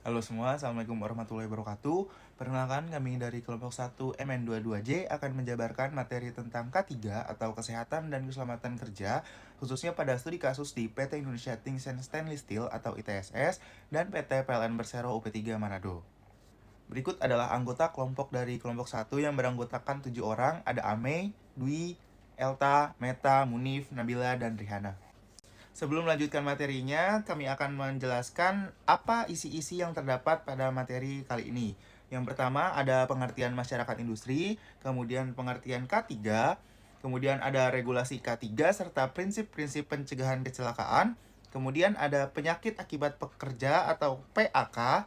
Halo semua, Assalamualaikum warahmatullahi wabarakatuh. Perkenalkan, kami dari kelompok 1 MN22J akan menjabarkan materi tentang K3 atau Kesehatan dan Keselamatan Kerja, khususnya pada studi kasus di PT Indonesia Tinks and Stainless Steel atau ITSS dan PT PLN Persero UP3 Manado. Berikut adalah anggota kelompok dari kelompok 1 yang beranggotakan 7 orang, ada Ame, Dwi, Elta, Meta, Munif, Nabila, dan Rihana. Sebelum melanjutkan materinya, kami akan menjelaskan apa isi-isi yang terdapat pada materi kali ini. Yang pertama ada pengertian masyarakat industri, kemudian pengertian K3, kemudian ada regulasi K3 serta prinsip-prinsip pencegahan kecelakaan, kemudian ada penyakit akibat pekerja atau PAK,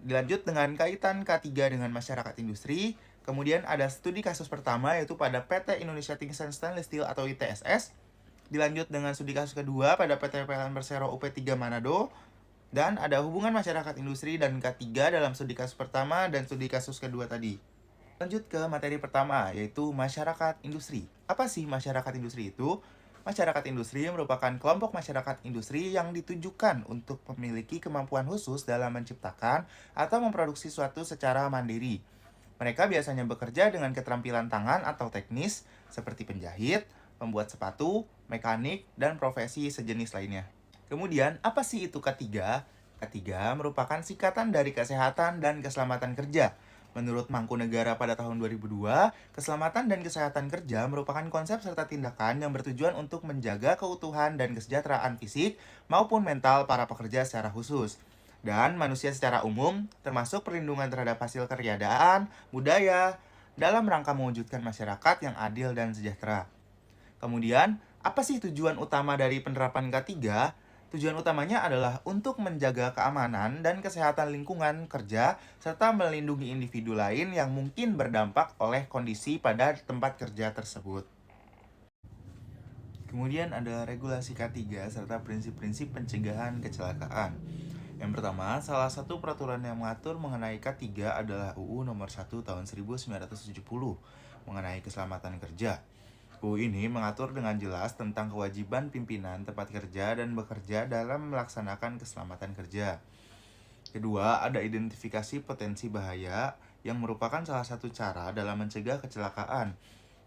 dilanjut dengan kaitan K3 dengan masyarakat industri, kemudian ada studi kasus pertama yaitu pada PT Indonesia Tinks and Stainless Steel atau ITSS, dilanjut dengan studi kasus kedua pada PT PLN Persero UP3 Manado, dan ada hubungan masyarakat industri dan K3 dalam studi kasus pertama dan studi kasus kedua tadi. Lanjut ke materi pertama, yaitu masyarakat industri. Apa sih masyarakat industri itu? Masyarakat industri merupakan kelompok masyarakat industri yang ditujukan untuk memiliki kemampuan khusus dalam menciptakan atau memproduksi suatu secara mandiri. Mereka biasanya bekerja dengan keterampilan tangan atau teknis, seperti penjahit, pembuat sepatu, mekanik, dan profesi sejenis lainnya. Kemudian, apa sih itu K3? K3 merupakan singkatan dari kesehatan dan keselamatan kerja. Menurut Mangkunegara pada tahun 2002, keselamatan dan kesehatan kerja merupakan konsep serta tindakan yang bertujuan untuk menjaga keutuhan dan kesejahteraan fisik maupun mental para pekerja secara khusus dan manusia secara umum, termasuk perlindungan terhadap hasil keriadaan, budaya, dalam rangka mewujudkan masyarakat yang adil dan sejahtera. Kemudian, apa sih tujuan utama dari penerapan K3? Tujuan utamanya adalah untuk menjaga keamanan dan kesehatan lingkungan kerja serta melindungi individu lain yang mungkin berdampak oleh kondisi pada tempat kerja tersebut. Kemudian ada regulasi K3 serta prinsip-prinsip pencegahan kecelakaan. Yang pertama, salah satu peraturan yang mengatur mengenai K3 adalah UU Nomor 1 Tahun 1970 mengenai keselamatan kerja. UU ini mengatur dengan jelas tentang kewajiban pimpinan tempat kerja dan bekerja dalam melaksanakan keselamatan kerja. Kedua, ada identifikasi potensi bahaya yang merupakan salah satu cara dalam mencegah kecelakaan.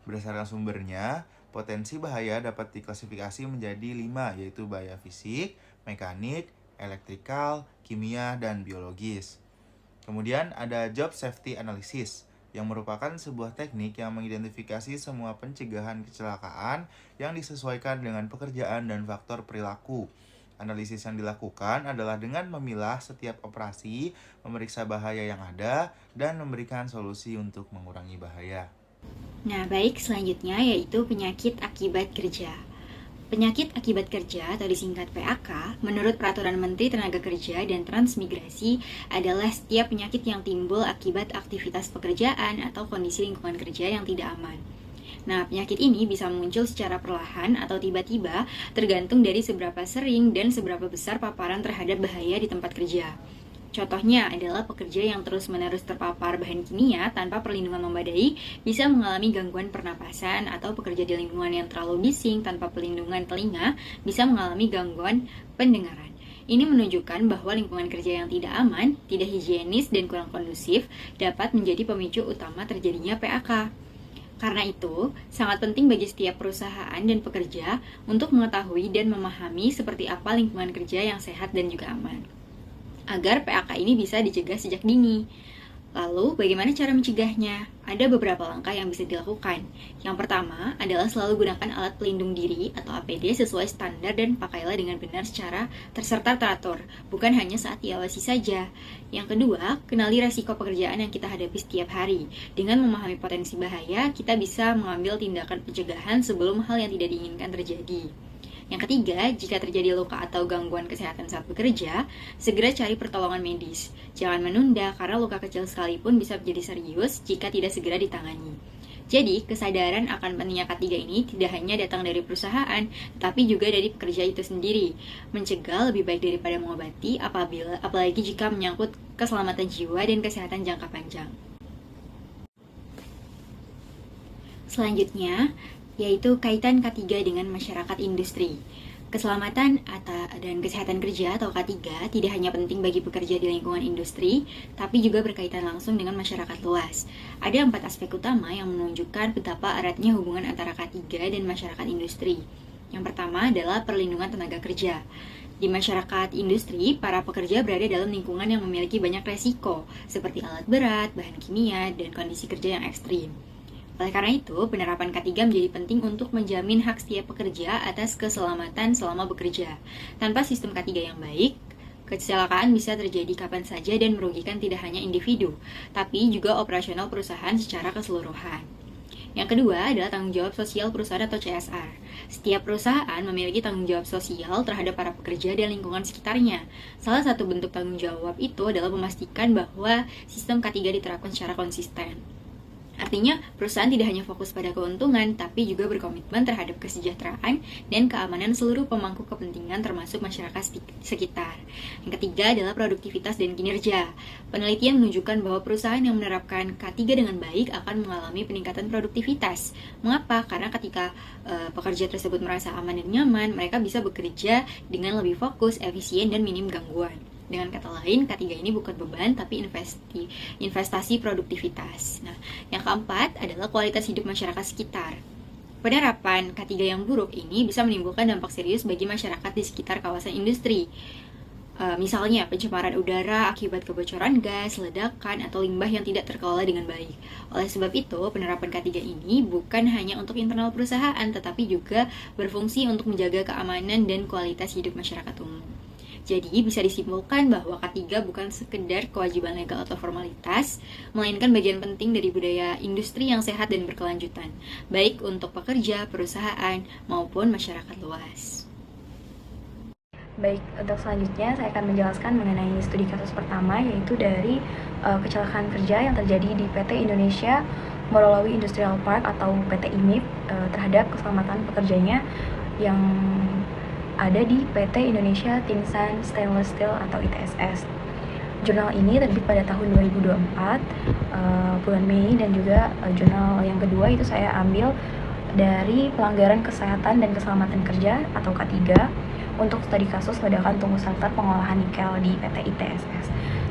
Berdasarkan sumbernya, potensi bahaya dapat diklasifikasi menjadi 5, yaitu bahaya fisik, mekanik, elektrikal, kimia, dan biologis. Kemudian ada job safety analysis, yang merupakan sebuah teknik yang mengidentifikasi semua pencegahan kecelakaan yang disesuaikan dengan pekerjaan dan faktor perilaku. Analisis yang dilakukan adalah dengan memilah setiap operasi, memeriksa bahaya yang ada, dan memberikan solusi untuk mengurangi bahaya. Nah, baik, selanjutnya yaitu penyakit akibat kerja. Penyakit akibat kerja atau disingkat PAK, menurut Peraturan Menteri Tenaga Kerja dan Transmigrasi adalah setiap penyakit yang timbul akibat aktivitas pekerjaan atau kondisi lingkungan kerja yang tidak aman. Nah, penyakit ini bisa muncul secara perlahan atau tiba-tiba tergantung dari seberapa sering dan seberapa besar paparan terhadap bahaya di tempat kerja. Contohnya adalah pekerja yang terus-menerus terpapar bahan kimia tanpa perlindungan memadai bisa mengalami gangguan pernapasan, atau pekerja di lingkungan yang terlalu bising tanpa perlindungan telinga bisa mengalami gangguan pendengaran. Ini menunjukkan bahwa lingkungan kerja yang tidak aman, tidak higienis, dan kurang kondusif dapat menjadi pemicu utama terjadinya PAK. Karena itu, sangat penting bagi setiap perusahaan dan pekerja untuk mengetahui dan memahami seperti apa lingkungan kerja yang sehat dan juga aman, agar PAK ini bisa dicegah sejak dini. Lalu, bagaimana cara mencegahnya? Ada beberapa langkah yang bisa dilakukan. Yang pertama adalah selalu gunakan alat pelindung diri atau APD sesuai standar dan pakailah dengan benar secara terserta teratur, bukan hanya saat diawasi saja. Yang kedua, kenali resiko pekerjaan yang kita hadapi setiap hari. Dengan memahami potensi bahaya, kita bisa mengambil tindakan pencegahan sebelum hal yang tidak diinginkan terjadi. Yang ketiga, jika terjadi luka atau gangguan kesehatan saat bekerja, segera cari pertolongan medis. Jangan menunda, karena luka kecil sekalipun bisa menjadi serius jika tidak segera ditangani. Jadi, kesadaran akan pentingnya K3 ini tidak hanya datang dari perusahaan, tapi juga dari pekerja itu sendiri. Mencegah lebih baik daripada mengobati, apalagi jika menyangkut keselamatan jiwa dan kesehatan jangka panjang. Selanjutnya, yaitu kaitan K3 dengan masyarakat industri. Keselamatan dan kesehatan kerja atau K3 tidak hanya penting bagi pekerja di lingkungan industri, tapi juga berkaitan langsung dengan masyarakat luas. Ada 4 aspek utama yang menunjukkan betapa eratnya hubungan antara K3 dan masyarakat industri. Yang pertama adalah perlindungan tenaga kerja. Di masyarakat industri, para pekerja berada dalam lingkungan yang memiliki banyak resiko, seperti alat berat, bahan kimia, dan kondisi kerja yang ekstrim. Oleh karena itu, penerapan K3 menjadi penting untuk menjamin hak setiap pekerja atas keselamatan selama bekerja. Tanpa sistem K3 yang baik, kecelakaan bisa terjadi kapan saja dan merugikan tidak hanya individu, tapi juga operasional perusahaan secara keseluruhan. Yang kedua adalah tanggung jawab sosial perusahaan atau CSR. Setiap perusahaan memiliki tanggung jawab sosial terhadap para pekerja dan lingkungan sekitarnya. Salah satu bentuk tanggung jawab itu adalah memastikan bahwa sistem K3 diterapkan secara konsisten. Artinya, perusahaan tidak hanya fokus pada keuntungan, tapi juga berkomitmen terhadap kesejahteraan dan keamanan seluruh pemangku kepentingan termasuk masyarakat sekitar. Yang ketiga adalah produktivitas dan kinerja. Penelitian menunjukkan bahwa perusahaan yang menerapkan K3 dengan baik akan mengalami peningkatan produktivitas. Mengapa? Karena ketika pekerja tersebut merasa aman dan nyaman, mereka bisa bekerja dengan lebih fokus, efisien, dan minim gangguan. Dengan kata lain, K3 ini bukan beban, tapi investasi produktivitas. Nah, yang keempat adalah kualitas hidup masyarakat sekitar. Penerapan K3 yang buruk ini bisa menimbulkan dampak serius bagi masyarakat di sekitar kawasan industri. Misalnya, pencemaran udara akibat kebocoran gas, ledakan, atau limbah yang tidak terkelola dengan baik. Oleh sebab itu, penerapan K3 ini bukan hanya untuk internal perusahaan, tetapi juga berfungsi untuk menjaga keamanan dan kualitas hidup masyarakat umum. Jadi, bisa disimpulkan bahwa K3 bukan sekedar kewajiban legal atau formalitas, melainkan bagian penting dari budaya industri yang sehat dan berkelanjutan, baik untuk pekerja, perusahaan, maupun masyarakat luas. Baik, untuk selanjutnya saya akan menjelaskan mengenai studi kasus pertama, yaitu dari kecelakaan kerja yang terjadi di PT Indonesia Morowali Industrial Park atau PT IMIP terhadap keselamatan pekerjanya yang ada di PT Indonesia Tinsan Stainless Steel atau ITSS. Jurnal ini terbit pada tahun 2024 bulan Mei, dan juga jurnal yang kedua itu saya ambil dari pelanggaran kesehatan dan keselamatan kerja atau K3 untuk studi kasus ledakan tungku smelter pengolahan nikel di PT ITSS,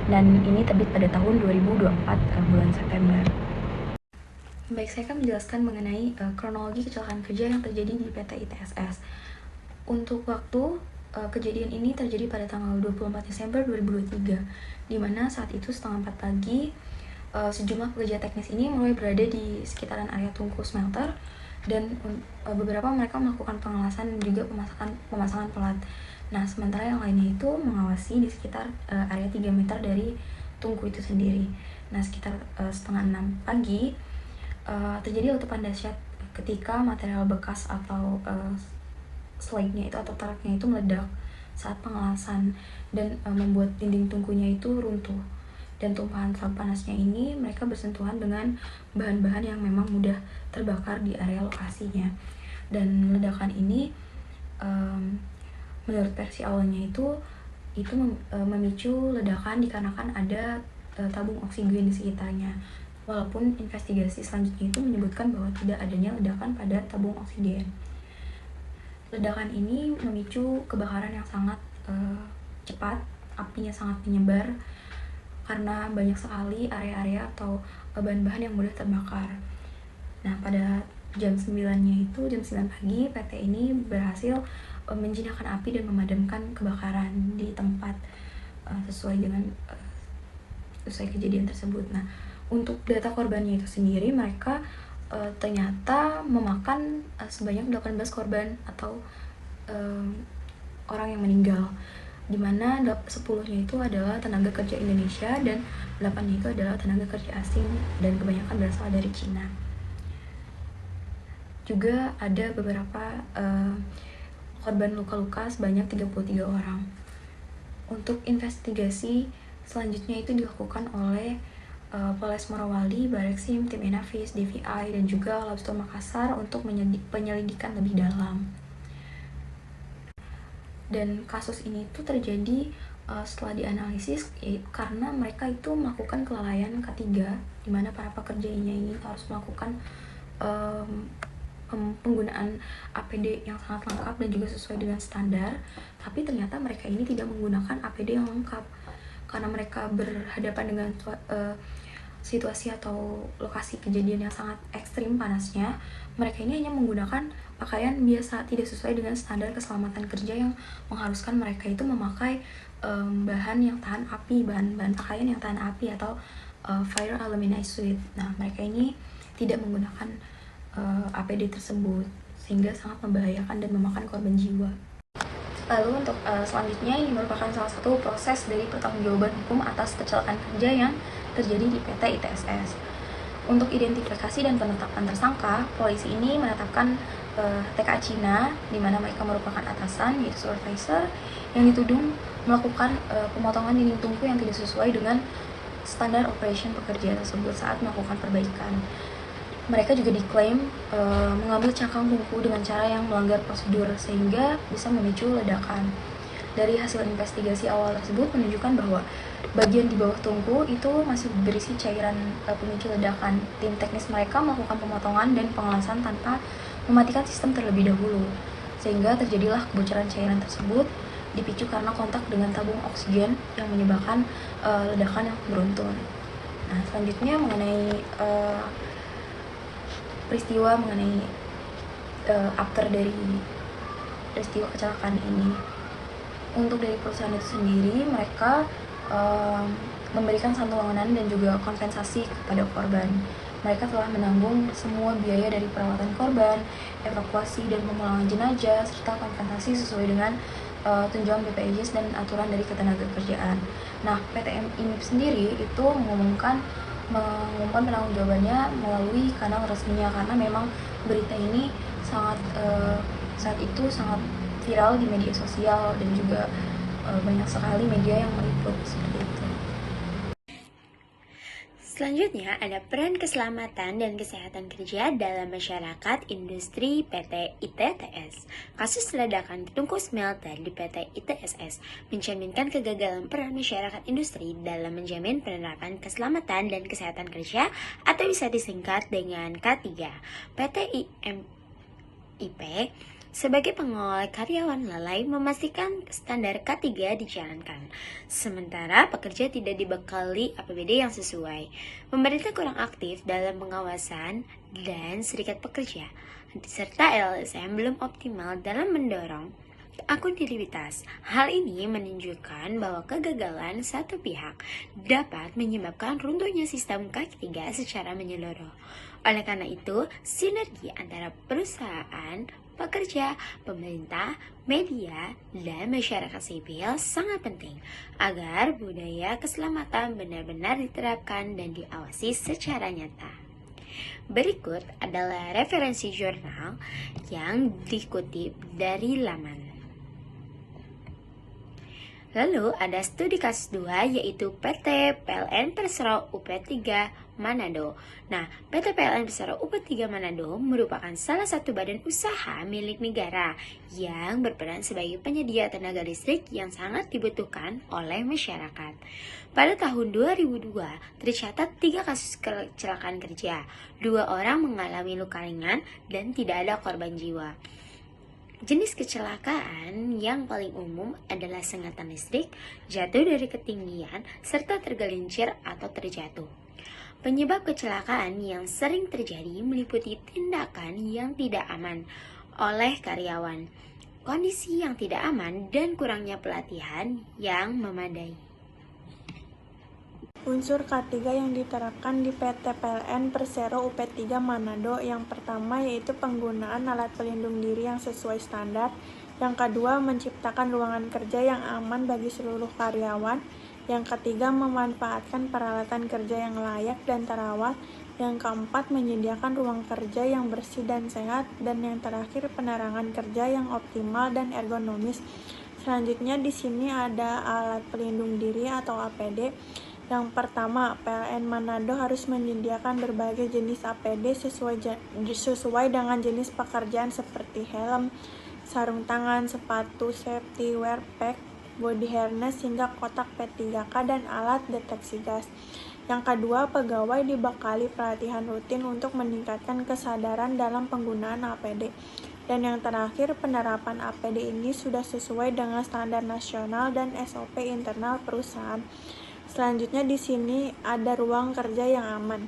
dan ini terbit pada tahun 2024 bulan September. Baik, saya akan menjelaskan mengenai kronologi kecelakaan kerja yang terjadi di PT ITSS. Untuk waktu kejadian ini terjadi pada tanggal 24 Desember 2023, di mana saat itu setengah 4 pagi sejumlah pekerja teknis ini mulai berada di sekitaran area tungku smelter, dan beberapa mereka melakukan pengelasan dan juga pemasangan pelat. Nah, sementara yang lainnya itu mengawasi di sekitar area 3 meter dari tungku itu sendiri. Nah, sekitar setengah 6 pagi terjadi letupan dahsyat ketika material bekas atau slide-nya itu atau taraknya itu meledak saat pengelasan, dan membuat dinding tungkunya itu runtuh. Dan tumpahan selap panasnya ini mereka bersentuhan dengan bahan-bahan yang memang mudah terbakar di area lokasinya. Dan ledakan ini menurut versi awalnya itu memicu ledakan dikarenakan ada tabung oksigen di sekitarnya. Walaupun investigasi selanjutnya itu menyebutkan bahwa tidak adanya ledakan pada tabung oksigen. Ledakan ini memicu kebakaran yang sangat cepat, apinya sangat menyebar karena banyak sekali area-area atau bahan-bahan yang mudah terbakar. Nah, pada jam 9-nya itu, jam 9 pagi, PT ini berhasil menjinakkan api dan memadamkan kebakaran di tempat sesuai kejadian tersebut. Nah, untuk data korbannya itu sendiri, mereka ternyata memakan sebanyak 18 korban atau orang yang meninggal, di mana 10-nya itu adalah tenaga kerja Indonesia dan 8-nya itu adalah tenaga kerja asing, dan kebanyakan berasal dari Cina. Juga ada beberapa korban luka-luka sebanyak 33 orang. Untuk investigasi selanjutnya itu dilakukan oleh Polres Morowali, Bareksim, tim Inavis, DVI, dan juga Labstol Makassar untuk penyelidikan lebih dalam. Dan kasus ini tuh terjadi setelah dianalisis karena mereka itu melakukan kelalaian K3, di mana para pekerjanya ini harus melakukan penggunaan APD yang sangat lengkap dan juga sesuai dengan standar, tapi ternyata mereka ini tidak menggunakan APD yang lengkap karena mereka berhadapan dengan situasi atau lokasi kejadian yang sangat ekstrim panasnya. Mereka ini hanya menggunakan pakaian biasa, tidak sesuai dengan standar keselamatan kerja yang mengharuskan mereka itu memakai bahan yang tahan api, bahan pakaian yang tahan api atau fire aluminized suit. Nah, mereka ini tidak menggunakan APD tersebut sehingga sangat membahayakan dan memakan korban jiwa. Lalu untuk selanjutnya, ini merupakan salah satu proses dari pertanggungjawaban hukum atas kecelakaan kerja yang terjadi di PT ITSS. Untuk identifikasi dan penetapan tersangka, polisi ini menetapkan TKA Cina, di mana mereka merupakan atasan, yaitu supervisor, yang dituding melakukan pemotongan dinding tungku yang tidak sesuai dengan standar operation pekerja tersebut saat melakukan perbaikan. Mereka juga diklaim mengambil cangkang tungku dengan cara yang melanggar prosedur sehingga bisa memicu ledakan. Dari hasil investigasi awal tersebut menunjukkan bahwa bagian di bawah tungku itu masih berisi cairan pemicu ledakan. Tim teknis mereka melakukan pemotongan dan pengelasan tanpa mematikan sistem terlebih dahulu, sehingga terjadilah kebocoran cairan tersebut dipicu karena kontak dengan tabung oksigen yang menyebabkan ledakan yang beruntun. Nah, selanjutnya mengenai peristiwa mengenai after dari peristiwa kecelakaan ini. Untuk dari perusahaan itu sendiri, mereka memberikan santunan dan juga kompensasi kepada korban. Mereka telah menanggung semua biaya dari perawatan korban, evakuasi dan pemulangan jenazah, serta kompensasi sesuai dengan tunjangan BPJS dan aturan dari Ketenagakerjaan. Nah, PT IMIP sendiri itu mengumumkan penanggung-jawabannya melalui kanal resminya, karena memang berita ini saat itu sangat viral di media sosial dan juga banyak sekali media yang meliput seperti itu. Selanjutnya ada peran keselamatan dan kesehatan kerja dalam masyarakat industri PT ITTS. Kasus ledakan tungku smelter di PT ITSS mencerminkan kegagalan peran masyarakat industri dalam menjamin penerapan keselamatan dan kesehatan kerja atau bisa disingkat dengan K3. PT IMIP sebagai pengelola karyawan lalai memastikan standar K3 dijalankan, sementara pekerja tidak dibekali APBD yang sesuai. Pemerintah kurang aktif dalam pengawasan dan serikat pekerja, serta LSM belum optimal dalam mendorong akuntabilitas. Hal ini menunjukkan bahwa kegagalan satu pihak dapat menyebabkan runtuhnya sistem K3 secara menyeluruh. Oleh karena itu, sinergi antara perusahaan, pekerja, pemerintah, media, dan masyarakat sipil sangat penting agar budaya keselamatan benar-benar diterapkan dan diawasi secara nyata. Berikut adalah referensi jurnal yang dikutip dari laman. Lalu ada studi kasus 2 yaitu PT PLN Persero UP3 Manado. Nah, PT PLN Persero UP3 Manado merupakan salah satu badan usaha milik negara yang berperan sebagai penyedia tenaga listrik yang sangat dibutuhkan oleh masyarakat. Pada tahun 2002, tercatat 3 kasus kecelakaan kerja. 2 orang mengalami luka ringan dan tidak ada korban jiwa. Jenis kecelakaan yang paling umum adalah sengatan listrik, jatuh dari ketinggian, serta tergelincir atau terjatuh. Penyebab kecelakaan yang sering terjadi meliputi tindakan yang tidak aman oleh karyawan, kondisi yang tidak aman, dan kurangnya pelatihan yang memadai. Unsur K3 yang diterapkan di PT PLN Persero UP3 Manado yang pertama yaitu penggunaan alat pelindung diri yang sesuai standar, yang kedua menciptakan ruangan kerja yang aman bagi seluruh karyawan, yang ketiga memanfaatkan peralatan kerja yang layak dan terawat, yang keempat menyediakan ruang kerja yang bersih dan sehat, dan yang terakhir penerangan kerja yang optimal dan ergonomis. Selanjutnya di sini ada alat pelindung diri atau APD. Yang pertama, PLN Manado harus menyediakan berbagai jenis APD sesuai dengan jenis pekerjaan seperti helm, sarung tangan, sepatu, safety wear pack, body harness, hingga kotak P3K dan alat deteksi gas. Yang kedua, pegawai dibekali pelatihan rutin untuk meningkatkan kesadaran dalam penggunaan APD. Dan yang terakhir, penerapan APD ini sudah sesuai dengan standar nasional dan SOP internal perusahaan. Selanjutnya di sini ada ruang kerja yang aman.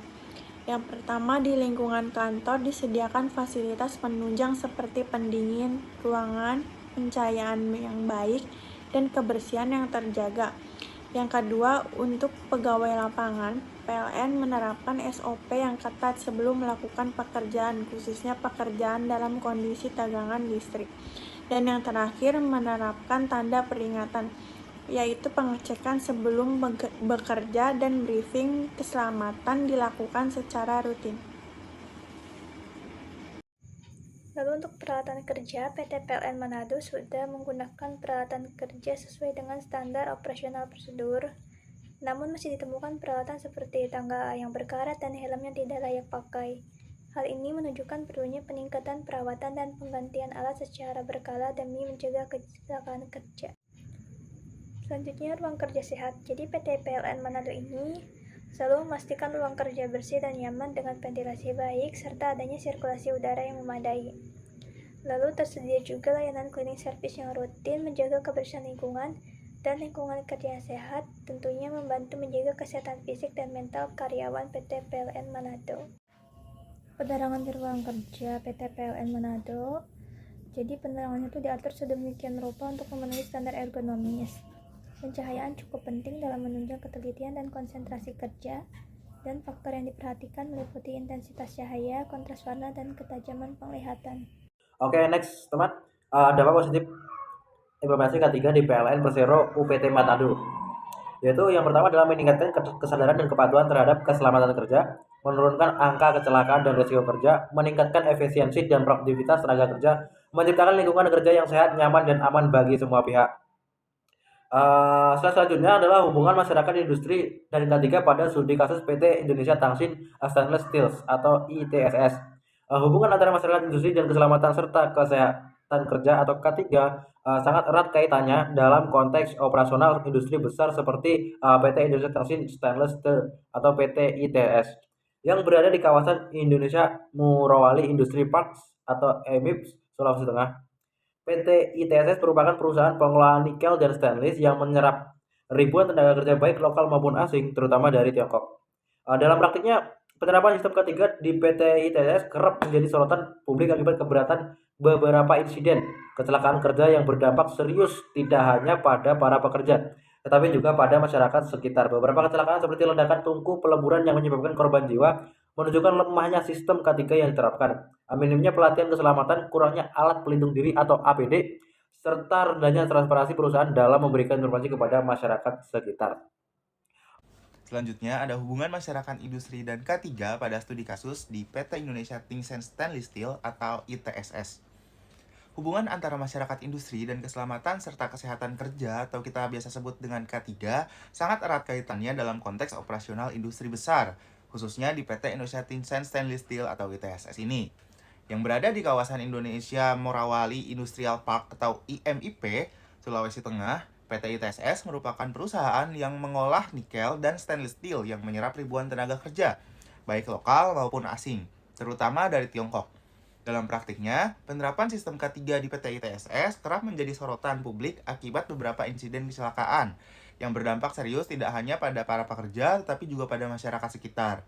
Yang pertama, di lingkungan kantor disediakan fasilitas penunjang seperti pendingin ruangan, pencahayaan yang baik, dan kebersihan yang terjaga. Yang kedua, untuk pegawai lapangan, PLN menerapkan SOP yang ketat sebelum melakukan pekerjaan, khususnya pekerjaan dalam kondisi tegangan listrik. Dan yang terakhir, menerapkan tanda peringatan, yaitu pengecekan sebelum bekerja dan briefing keselamatan dilakukan secara rutin. Lalu untuk peralatan kerja, PT PLN Manado sudah menggunakan peralatan kerja sesuai dengan standar operasional prosedur. Namun masih ditemukan peralatan seperti tangga yang berkarat dan helm yang tidak layak pakai. Hal ini menunjukkan perlunya peningkatan perawatan dan penggantian alat secara berkala demi mencegah kecelakaan kerja. Selanjutnya, ruang kerja sehat. Jadi PT PLN Manado ini selalu memastikan ruang kerja bersih dan nyaman dengan ventilasi baik serta adanya sirkulasi udara yang memadai. Lalu tersedia juga layanan cleaning service yang rutin menjaga kebersihan lingkungan dan lingkungan kerja yang sehat, tentunya membantu menjaga kesehatan fisik dan mental karyawan PT PLN Manado. Penerangan di ruang kerja PT PLN Manado. Jadi penerangannya itu diatur sedemikian rupa untuk memenuhi standar ergonomis. Pencahayaan cukup penting dalam menunjang ketelitian dan konsentrasi kerja, dan faktor yang diperhatikan meliputi intensitas cahaya, kontras warna, dan ketajaman penglihatan. Oke, next teman, dampak positif implementasi ketiga di PLN Persero UPT Manado, yaitu yang pertama adalah meningkatkan kesadaran dan kepatuhan terhadap keselamatan kerja, menurunkan angka kecelakaan dan risiko kerja, meningkatkan efisiensi dan produktivitas tenaga kerja, menciptakan lingkungan kerja yang sehat, nyaman, dan aman bagi semua pihak. Selanjutnya adalah hubungan masyarakat industri dan yang ketiga pada studi kasus PT Indonesia Tangsin Stainless Steels atau ITSS. Hubungan antara masyarakat industri dan keselamatan serta kesehatan kerja atau K3 sangat erat kaitannya dalam konteks operasional industri besar seperti PT Indonesia Tangsin Stainless Steel atau PT ITS yang berada di kawasan Indonesia Morowali Industry Parks atau EMIPS, Sulawesi Tengah. PT ITSS merupakan perusahaan pengelola nikel dan stainless yang menyerap ribuan tenaga kerja baik lokal maupun asing, terutama dari Tiongkok. Dalam praktiknya, penerapan sistem ketiga di PT ITSS kerap menjadi sorotan publik akibat keberatan beberapa insiden kecelakaan kerja yang berdampak serius tidak hanya pada para pekerja, tetapi juga pada masyarakat sekitar. Beberapa kecelakaan seperti ledakan tungku peleburan yang menyebabkan korban jiwa menunjukkan lemahnya sistem K3 yang diterapkan, minimnya pelatihan keselamatan, kurangnya alat pelindung diri atau APD, serta rendahnya transparansi perusahaan dalam memberikan informasi kepada masyarakat sekitar. Selanjutnya ada hubungan masyarakat industri dan K3 pada studi kasus di PT Indonesia Tangsin Stainless Steel atau ITSS. Hubungan antara masyarakat industri dan keselamatan serta kesehatan kerja atau kita biasa sebut dengan K3 sangat erat kaitannya dalam konteks operasional industri besar, khususnya di PT Indonesia Tangsin Stainless Steel atau ITSS ini, yang berada di kawasan Indonesia Morowali Industrial Park atau IMIP, Sulawesi Tengah. PT ITSS merupakan perusahaan yang mengolah nikel dan stainless steel yang menyerap ribuan tenaga kerja, baik lokal maupun asing, terutama dari Tiongkok. Dalam praktiknya, penerapan sistem K3 di PT ITSS kerap menjadi sorotan publik akibat beberapa insiden kecelakaan yang berdampak serius tidak hanya pada para pekerja, tetapi juga pada masyarakat sekitar.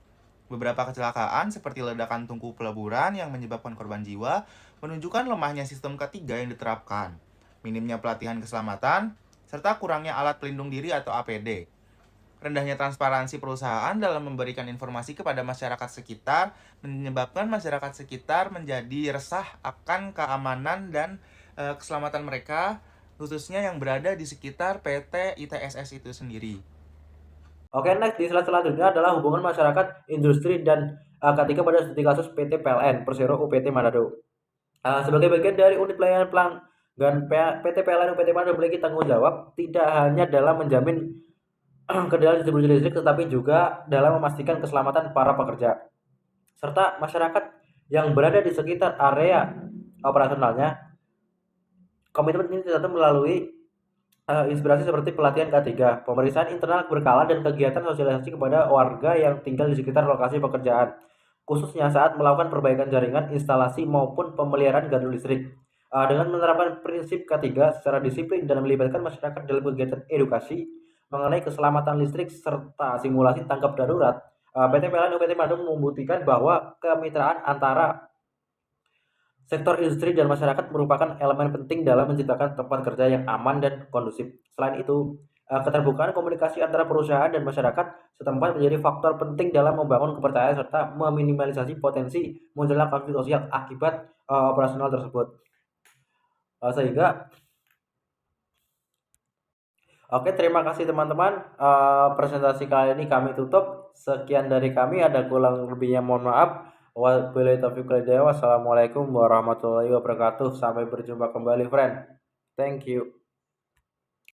Beberapa kecelakaan seperti ledakan tungku peleburan yang menyebabkan korban jiwa menunjukkan lemahnya sistem K3 yang diterapkan, minimnya pelatihan keselamatan, serta kurangnya alat pelindung diri atau APD. Rendahnya transparansi perusahaan dalam memberikan informasi kepada masyarakat sekitar menyebabkan masyarakat sekitar menjadi resah akan keamanan dan keselamatan mereka, khususnya yang berada di sekitar PT ITSS itu sendiri. Oke, next di slide selanjutnya adalah hubungan masyarakat industri dan K3 pada studi kasus PT PLN Persero UPT Manado. Sebagai bagian dari unit pelayanan dan PT PLN UPT Manado memiliki tanggung jawab tidak hanya dalam menjamin kedaulatan distribusi listrik, tetapi juga dalam memastikan keselamatan para pekerja serta masyarakat yang berada di sekitar area operasionalnya. Komitmen ini tertentu melalui inspirasi seperti pelatihan K3, pemeriksaan internal berkala dan kegiatan sosialisasi kepada warga yang tinggal di sekitar lokasi pekerjaan, khususnya saat melakukan perbaikan jaringan, instalasi maupun pemeliharaan gardu listrik. Dengan menerapkan prinsip K3 secara disiplin dan melibatkan masyarakat dalam kegiatan edukasi mengenai keselamatan listrik serta simulasi tanggap darurat, PT PLN UPT Bandung membuktikan bahwa kemitraan antara sektor industri dan masyarakat merupakan elemen penting dalam menciptakan tempat kerja yang aman dan kondusif. Selain itu, keterbukaan komunikasi antara perusahaan dan masyarakat setempat menjadi faktor penting dalam membangun kepercayaan serta meminimalisasi potensi munculnya konflik sosial akibat operasional tersebut. Sehingga, oke, terima kasih teman-teman. Presentasi kali ini kami tutup. Sekian dari kami, ada kurang lebihnya mohon maaf. Wabillahi taufiq wal hidayah. Wassalamualaikum warahmatullahi wabarakatuh. Sampai berjumpa kembali, friend. Thank you.